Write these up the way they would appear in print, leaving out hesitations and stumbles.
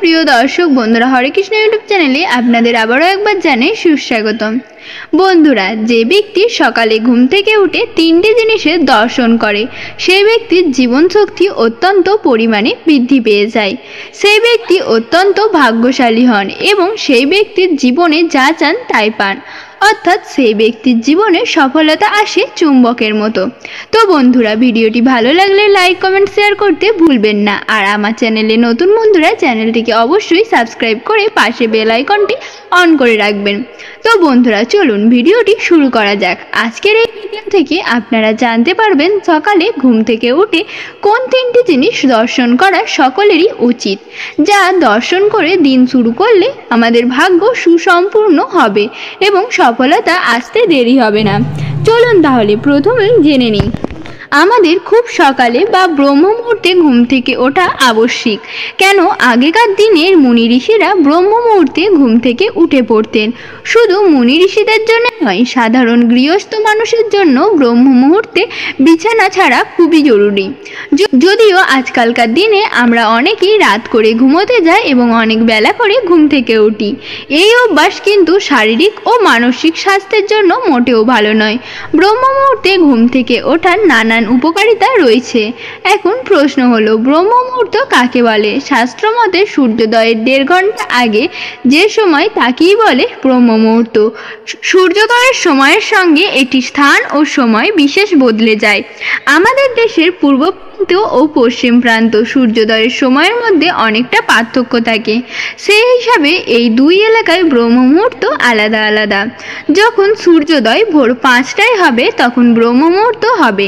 প্রিয় দর্শক বন্ধুরা, হরে কৃষ্ণ ইউটিউব চ্যানেলে আপনাদের আবারও একবার জানাই সুস্বাগতম। বন্ধুরা, যে ব্যক্তি সকালে ঘুম থেকে উঠে তিনটি জিনিসের দর্শন করে সেই ব্যক্তির জীবন শক্তি অত্যন্ত পরিমাণে বৃদ্ধি পেয়ে যায়। সেই ব্যক্তি অত্যন্ত ভাগ্যশালী হন এবং সেই ব্যক্তির জীবনে যা চান তাই পান, অর্থাৎ সেই ব্যক্তির জীবনে সফলতা আসে চুম্বকের মতো। তো বন্ধুরা, ভিডিওটি ভালো লাগলে লাইক কমেন্ট শেয়ার করতে ভুলবেন না। আর আমার চ্যানেলে নতুন বন্ধুরা চ্যানেলটিকে অবশ্যই সাবস্ক্রাইব করে পাশে বেল আইকনটি অন করে রাখবেন। তো বন্ধুরা, চলুন ভিডিওটি শুরু করা যাক। আজকের এই ভিডিও থেকে আপনারা জানতে পারবেন সকালে ঘুম থেকে উঠে কোন তিনটি জিনিস দর্শন করা সকলেরই উচিত, যা দর্শন করে দিন শুরু করলে আমাদের ভাগ্য সুসম্পূর্ণ হবে এবং সফলতা আসতে দেরি হবে না। চলুন তাহলে প্রথমেই জেনে নিই। আমাদের খুব সকালে বা ব্রহ্ম মুহূর্তে ঘুম থেকে ওঠা আবশ্যিক। কেন? আগেকার দিনের মুনি ঋষিরা ব্রহ্ম মুহূর্তে ঘুম থেকে উঠে পড়তেন। শুধু মুনি ঋষিদের জন্য নয়, সাধারণ গৃহস্থ মানুষের জন্য ব্রহ্ম মুহূর্তে বিছানা ছাড়া খুবই জরুরি। যদিও আজকালকার দিনে আমরা অনেকেই রাত করে ঘুমোতে যাই এবং অনেক বেলা করে ঘুম থেকে উঠি। এই অভ্যাস কিন্তু শারীরিক ও মানসিক স্বাস্থ্যের জন্য মোটেও ভালো নয়। ব্রহ্ম মুহূর্তে ঘুম থেকে ওঠার নানান উপকারিতা রয়েছে। এখন প্রশ্ন হলো, ব্রহ্ম মুহূর্ত কাকে বলে? শাস্ত্র মতে সূর্যোদয়ের 1.5 ঘন্টা আগে যে সময় তাকেই বলে ব্রহ্ম মুহূর্ত। সূর্যোদয়ের সময়ের সঙ্গে এটি স্থান ও সময় বিশেষ বদলে যায়। আমাদের দেশের পূর্ব ও পশ্চিম প্রান্ত সূর্যোদয়ের সময়ের মধ্যে অনেকটা পার্থক্য থাকে। সেই হিসাবে এই দুই এলাকায় ব্রহ্ম মুহূর্ত আলাদা আলাদা। যখন সূর্যোদয় ভোর 5টায় হবে তখন ব্রহ্ম মুহূর্ত হবে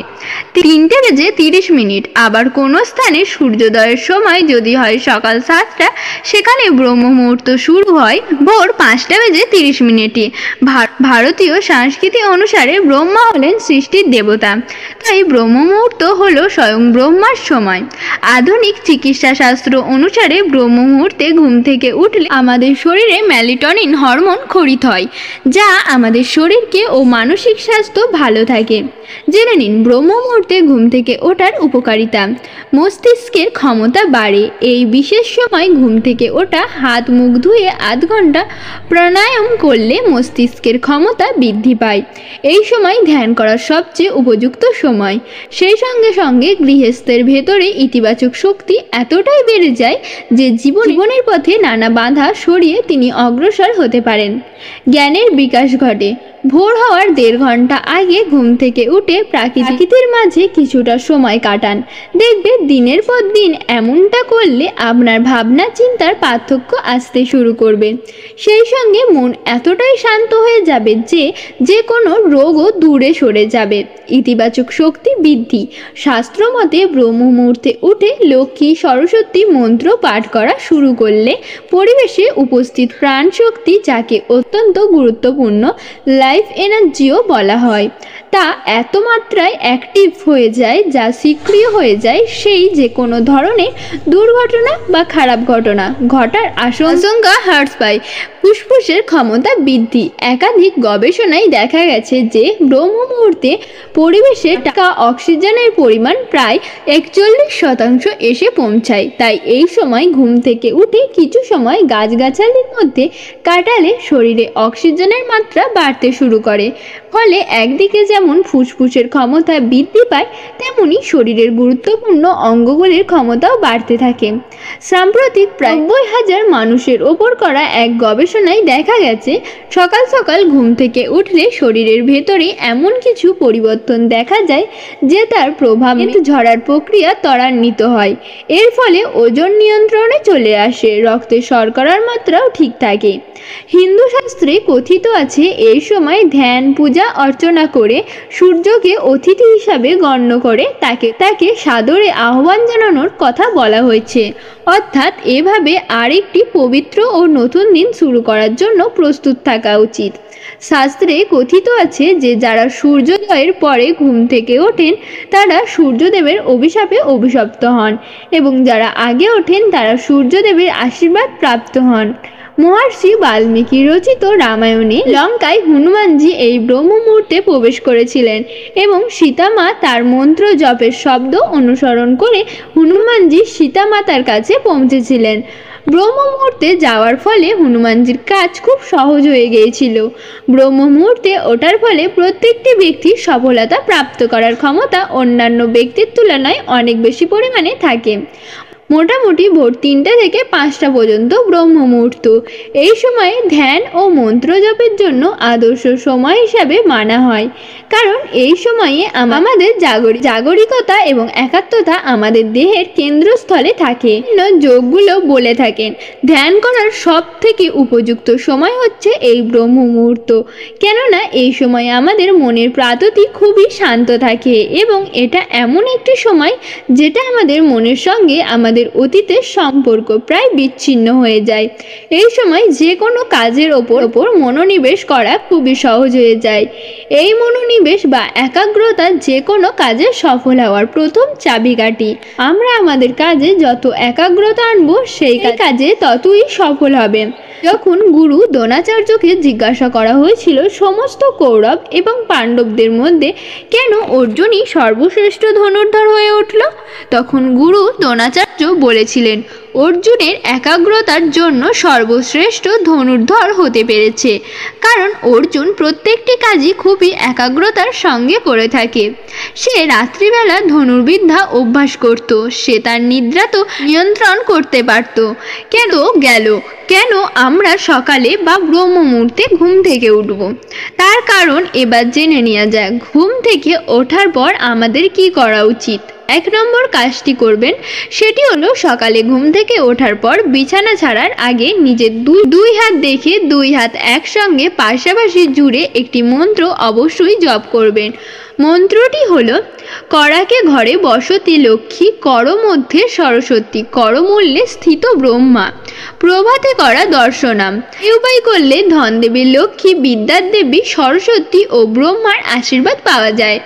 3:30। আবার কোনো স্থানে সূর্যোদয়ের সময় যদি হয় সকাল 7টা, সেখানে ব্রহ্ম মুহূর্ত শুরু হয় ভোর 5:30। ভারতীয় সংস্কৃতি অনুসারে ব্রহ্মা হলেন সৃষ্টির দেবতা, তাই ব্রহ্ম মুহূর্ত হলো স্বয়ং ব্রহ্মার সময়। আধুনিক চিকিৎসা শাস্ত্র অনুসারে ব্রহ্ম মুহূর্তে ঘুম থেকে উঠলে আমাদের শরীরে মেলাটোনিন হরমোন খরিত হয়, যা আমাদের শরীরকে ও মানসিক স্বাস্থ্য ভালো থাকে। জেনে নিন ব্রহ্ম মুহূর্তে ঘুম থেকে ওঠার উপকারিতা। মস্তিষ্কের ক্ষমতা বাড়ে। এই বিশেষ সময় ঘুম থেকে ওঠা, হাত মুখ ধুয়ে আধ ঘন্টা প্রাণায়াম করলে মস্তিষ্কের ক্ষমতা বৃদ্ধি পায়। এই সময় ধ্যান করার সবচেয়ে উপযুক্ত সময়। সেই সঙ্গে সঙ্গে গৃহস্থের ভেতরে ইতিবাচক শক্তি এতটাই বেড়ে যায় যে জীবনের পথে নানা বাধা সরিয়ে তিনি অগ্রসর হতে পারেন। জ্ঞানের বিকাশ ঘটে। ভোর হওয়ার 1.5 ঘন্টা আগে ঘুম থেকে উঠে প্রকৃতির মাঝে কিছুটা সময় কাটান। দেখবে দিনের পর দিন এমনটা করলে আপনার ভাবনা চিন্তার পার্থক্য আসতে শুরু করবে। সেই সঙ্গে মন এতটাই শান্ত হয়ে যাবে যে কোনো রোগও দূরে সরে যাবে। ইতিবাচক শক্তি বৃদ্ধি। শাস্ত্র মতে ব্রহ্ম মুহূর্তে উঠে লক্ষ্মী সরস্বতী মন্ত্র পাঠ করা শুরু করলে পরিবেশে উপস্থিত প্রাণ শক্তি, যাকে অত্যন্ত গুরুত্বপূর্ণ লাইফ এনার্জিও বলা হয়, তা এত মাত্রায় অ্যাক্টিভ হয়ে যায় যা সক্রিয় হয়ে যায় সেই যে কোনো ধরনের দুর্ঘটনা বা খারাপ ঘটনা ঘটার আশঙ্কা হ্রাস পায়। ফুসফুসের ক্ষমতা বৃদ্ধি। একাধিক গবেষণায় দেখা গেছে যে ব্রহ্ম মুহূর্তে পরিবেশে থাকা অক্সিজেনের পরিমাণ প্রায় 41% এসে পৌঁছায়। তাই এই সময় ঘুম থেকে উঠে কিছু সময় গাছগাছালির মধ্যে কাটালে শরীরে অক্সিজেনের মাত্রা বাড়তে শুরু করে। ফলে একদিকে যেমন ফুসফুসের ক্ষমতা বৃদ্ধি পায়, তেমনি শরীরের গুরুত্বপূর্ণ অঙ্গগুলির ক্ষমতাও বাড়তে থাকে। সাম্প্রতিক প্রায় 90,000 মানুষের ওপর করা এক গবেষণায় দেখা গেছে সকাল সকাল ঘুম থেকে উঠলে শরীরের ভেতরে এমন কিছু পরিবর্তন দেখা যায় যে তার প্রভাব ঝরার প্রক্রিয়া ত্বরান্বিত হয়। এর ফলে ওজন নিয়ন্ত্রণে চলে আসে, রক্তে শর্করার মাত্রাও ঠিক থাকে। হিন্দু শাস্ত্রে কথিত আছে এই সময় ধ্যান, পূজা অর্চনা করে সূর্যকে অতিথি হিসাবে গণ্য করে তাকে সাদরে আহ্বান জানানোর কথা বলা হয়েছে। অর্থাৎ এভাবে আরেকটি পবিত্র ও নতুন দিন শুরু করার জন্য প্রস্তুত থাকা উচিত। শাস্ত্রে কথিত আছে যে যারা সূর্যোদয়ের পরে ঘুম থেকে ওঠেন তারা সূর্যদেবের অভিশাপে অভিশপ্ত হন এবং যারা আগে ওঠেন তারা সূর্যদেবের আশীর্বাদ প্রাপ্ত হন। মহর্ষি বাল্মীকি রচিত রামায়ণে লঙ্কায় হনুমানজি এই ব্রহ্ম মুহূর্তে প্রবেশ করেছিলেন এবং সীতামা তার মন্ত্র জপের শব্দ অনুসরণ করে হনুমানজি সীতামাতার কাছে পৌঁছেছিলেন। ব্রহ্ম মুহূর্তে যাওয়ার ফলে হনুমানজির কাজ খুব সহজ হয়ে গিয়েছিল। ব্রহ্ম মুহূর্তে ওঠার ফলে প্রত্যেকটি ব্যক্তির সফলতা প্রাপ্ত করার ক্ষমতা অন্যান্য ব্যক্তির তুলনায় অনেক বেশি পরিমাণে থাকে। মোটামুটি ভোর 3টা থেকে 5টা পর্যন্ত ব্রহ্ম মুহূর্ত। এই সময়ে ধ্যান ও মন্ত্র জপের জন্য আদর্শ সময় হিসাবে মানা হয়, কারণ এই সময়ে আমাদের জাগরিকতা এবং একাত্মতা আমাদের দেহের কেন্দ্রস্থলে থাকে। যোগগুলো বলে থাকেন ধ্যান করার সব থেকে উপযুক্ত সময় হচ্ছে এই ব্রহ্ম মুহূর্ত, কেননা এই সময় আমাদের মনের প্রাততি খুবই শান্ত থাকে এবং এটা এমন একটি সময় যেটা আমাদের মনের সঙ্গে আমাদের অতীতের সম্পর্ক প্রায় বিচ্ছিন্ন হয়ে যায়। এই সময় যে কোনো কাজের ওপর মনোনিবেশ করা খুবই সহজ হয়ে যায়। এই মনোনিবেশ বা একাগ্রতা যে কোনো কাজে সফল হওয়ার প্রথম চাবিকাঠি। আমরা আমাদের কাজে যত একাগ্রতা আনবো সেই কাজে ততই সফল হবে। যখন গুরু দ্রোণাচার্যকে জিজ্ঞাসা করা হয়েছিল সমস্ত কৌরব এবং পাণ্ডবদের মধ্যে কেন অর্জুনই সর্বশ্রেষ্ঠ ধনুর্ধর হয়ে উঠল, তখন গুরু দ্রোণাচার্য বলেছিলেন অর্জুনের একাগ্রতার জন্য সর্বশ্রেষ্ঠ ধনুর্ধর হতে পেরেছে, কারণ অর্জুন প্রত্যেকটি কাজই খুবই একাগ্রতার সঙ্গে করে থাকে। সে রাত্রিবেলা ধনুর্বিদ্যা অভ্যাস করত, সে তার নিদ্রা তো নিয়ন্ত্রণ করতে পারত। কেন আমরা সকালে বা ব্রহ্ম মুহূর্তে ঘুম থেকে উঠব? তার কারণ এবার জেনে নেওয়া যাক। ঘুম থেকে ওঠার পর আমাদের কি করা উচিত? 1 নম্বর কাজটি করবেন সেটি হলো সকালে ঘুম থেকে ওঠার পর বিছানা ছাড়ার আগে নিজের দুই হাত দেখে 2 হাত একসঙ্গে পাশাপাশি জুড়ে একটি মন্ত্র অবশ্যই জপ করবেন। মন্ত্রটি হলো করাকে ঘরে বসতি লক্ষ্মী, কর মধ্যে সরস্বতী, করমূল্যে স্থিত ব্রহ্মা, প্রভাতে করা দর্শনাম। এই উপায় করলে ধনদেবী লক্ষ্মী, বিদ্যার দেবী সরস্বতী ও ব্রহ্মার আশীর্বাদ পাওয়া যায়।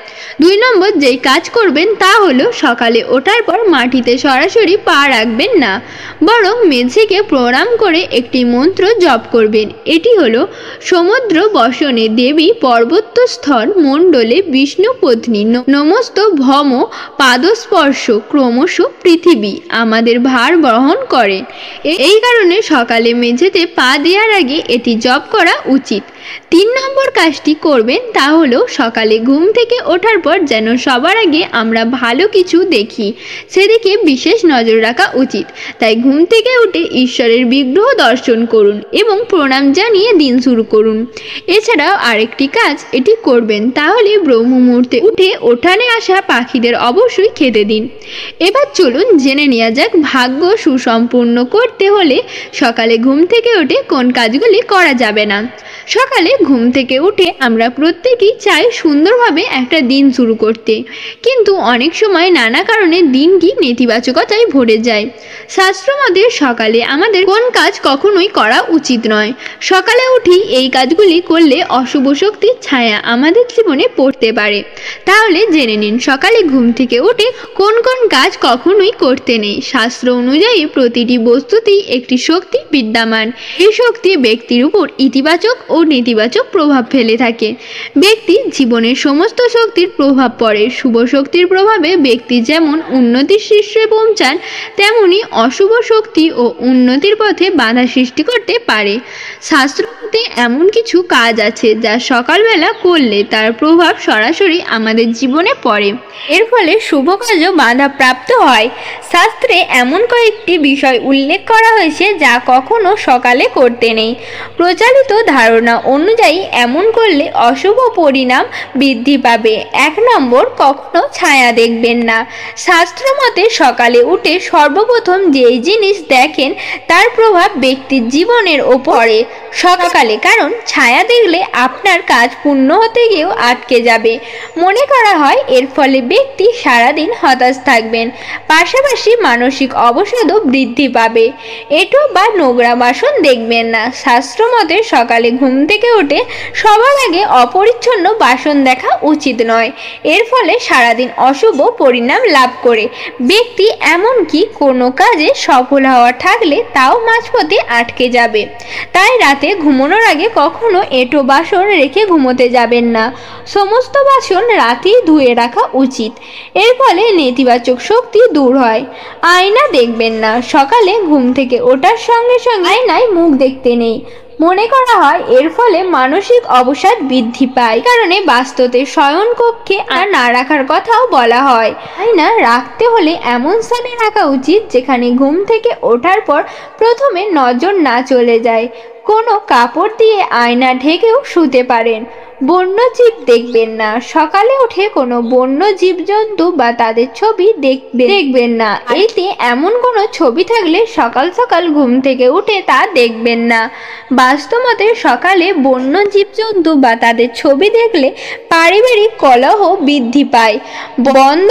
2 নম্বর যেই কাজ করবেন তা হলো সকালে ওঠার পর মাটিতে সরাসরি পা রাখবেন না, বরং মেঝেকে প্রণাম করে একটি মন্ত্র জপ করবেন। এটি হলো সমুদ্র বসনে দেবী, পর্বত স্থল মণ্ডলে বিষ্ণু পত্নী, নমস্ত ভম পাদস্পর্শ ক্রমশ পৃথিবী আমাদের ভার বহন করে। এই কারণে সকালে মেঝেতে পা দেওয়ার আগে এটি জপ করা উচিত। 3 নম্বর কাজটি করবেন তা হলো সকালে ঘুম থেকে ওঠার পর যেন সবার আগে আমরা ভালো কিছু দেখি, সেদিকে বিশেষ নজর রাখা উচিত। তাই ঘুম থেকে উঠে ঈশ্বরের বিগ্রহ দর্শন করুন এবং প্রণাম জানিয়ে দিন শুরু করুন। এছাড়াও আরেকটি কাজ এটি করবেন, তাহলে ব্রহ্ম মুহূর্তে উঠে ওঠানে আসা পাখিদের অবশ্যই খেতে দিন। এবার চলুন জেনে নেওয়া যাক ভাগ্য সুসম্পূর্ণ করতে হলে সকালে ঘুম থেকে উঠে কোন কাজগুলি করা যাবে না। সকালে ঘুম থেকে উঠে আমরা প্রত্যেকেই চাই সুন্দরভাবে একটা দিন শুরু করতে, কিন্তু অনেক সময় নানা কারণে দিনটি নেতিবাচকতায় ভরে যায়। শাস্ত্র মতে সকালে আমাদের কোন কাজ কখনোই করা উচিত নয়। সকালে উঠি এই কাজগুলি করলে অশুভ শক্তির ছায়া আমাদের জীবনে পড়তে পারে। তাহলে জেনে নিন সকালে ঘুম থেকে উঠে কোন কোন কাজ কখনোই করতে নেই। শাস্ত্র অনুযায়ী প্রতিটি বস্তুতেই একটি শক্তি বিদ্যমান। এই শক্তি ব্যক্তির উপর ইতিবাচক ও নেতিবাচক প্রভাব ফেলে থাকে। ব্যক্তির জীবনের সমস্ত শক্তির প্রভাব পড়ে। শুভ শক্তির প্রভাবে ব্যক্তি যেমন উন্নতির শীর্ষে পৌঁছান, তেমনি অশুভ শক্তি ও উন্নতির পথে বাধা সৃষ্টি করতে পারে। শাস্ত্রমতে এমন কিছু কাজ আছে যা সকালবেলা করলে তার প্রভাব সরাসরি আমাদের জীবনে পড়ে, এর ফলে শুভ কাজও বাধা প্রাপ্ত হয়। শাস্ত্রে এমন কয়েকটি বিষয় উল্লেখ করা হয়েছে যা কখনো সকালে করতে নেই। প্রচলিত ধারণা অনুযায়ী এমন করলে অশুভ পরিণাম বৃদ্ধি পাবে। 1 নম্বর, কখনো ছায়া দেখবেন না। শাস্ত্র মতে সকালে উঠে সর্বপ্রথম যেই জিনিস দেখেন তার প্রভাব ব্যক্তির জীবনের ওপরে সকালে, কারণ ছায়া দেখলে আপনার কাজ পূর্ণ হতে গিয়েও আটকে যাবে। মনে করা হয় এর ফলে ব্যক্তি সারাদিন হতাশ থাকবেন, পাশাপাশি মানসিক অবসাদও বৃদ্ধি পাবে। এঁটো বা নোংরা বাসন দেখবেন না। শাস্ত্র মতে সকালে ঘুম থেকে থেকে উঠে সবার আগে অপরিচ্ছন্ন বাসন দেখা উচিত নয়। এর ফলে সারাদিন অশুভ পরিণাম লাভ করে ব্যক্তি এমনকি কোনো কাজে সফল হওয়া থাকলে তাও মাঝপথে আটকে যাবে। তাই রাতে ঘুমানোর আগে কখনো এঁটো বাসন রেখে ঘুমোতে যাবেন না। সমস্ত বাসন রাতেই ধুয়ে রাখা উচিত। এর ফলে নেতিবাচক শক্তি দূর হয়। আয়না দেখবেন না। সকালে ঘুম থেকে ওঠার সঙ্গে সঙ্গে আয়নায় মুখ দেখতে নেই। মনে করা হয় এর ফলে মানসিক অবসাদ বৃদ্ধি পায়। কারণে বাস্তুতে শয়ন কক্ষে আর না রাখার কথাও বলা হয়। আয়না রাখতে হলে এমন স্থানে রাখা উচিত যেখানে ঘুম থেকে ওঠার পর প্রথমে নজর না চলে যায়। কোনো কাপড় দিয়ে আয়না ঢেকেও শুতে পারেন। বন্যজীব দেখবেন না। সকালে উঠে কোনো বন্য জীবজন্তু বা তাদের ছবি দেখবেন না। এতে এমন কোনো ছবি থাকলে সকাল সকাল ঘুম থেকে উঠে তা দেখবেন না। বাস্তবতে সকালে বন্য জীবজন্তু বা তাদের ছবি দেখলে পারিবারিক কলহ বৃদ্ধি পায়। বন্ধ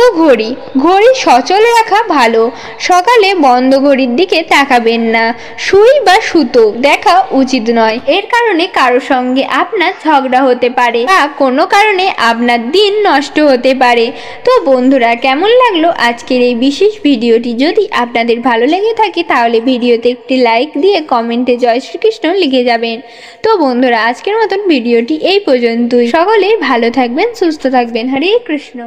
ঘড়ি সচল রাখা ভালো। সকালে বন্ধ ঘড়ির দিকে তাকাবেন না। সুই বা সুতো দেখা উচিত নয়। এর কারণে কারো সঙ্গে আপনার ঝগড়া হতে পারে বা কোনো কারণে আপনার দিন নষ্ট হতে পারে। তো বন্ধুরা, কেমন লাগলো আজকের এই বিশেষ ভিডিওটি? যদি আপনাদের ভালো লেগে থাকে তাহলে ভিডিওতে একটি লাইক দিয়ে কমেন্টে জয় শ্রীকৃষ্ণ লিখে যাবেন। তো বন্ধুরা, আজকের মতন ভিডিওটি এই পর্যন্তই। সকলেই ভালো থাকবেন, সুস্থ থাকবেন। হরে কৃষ্ণ।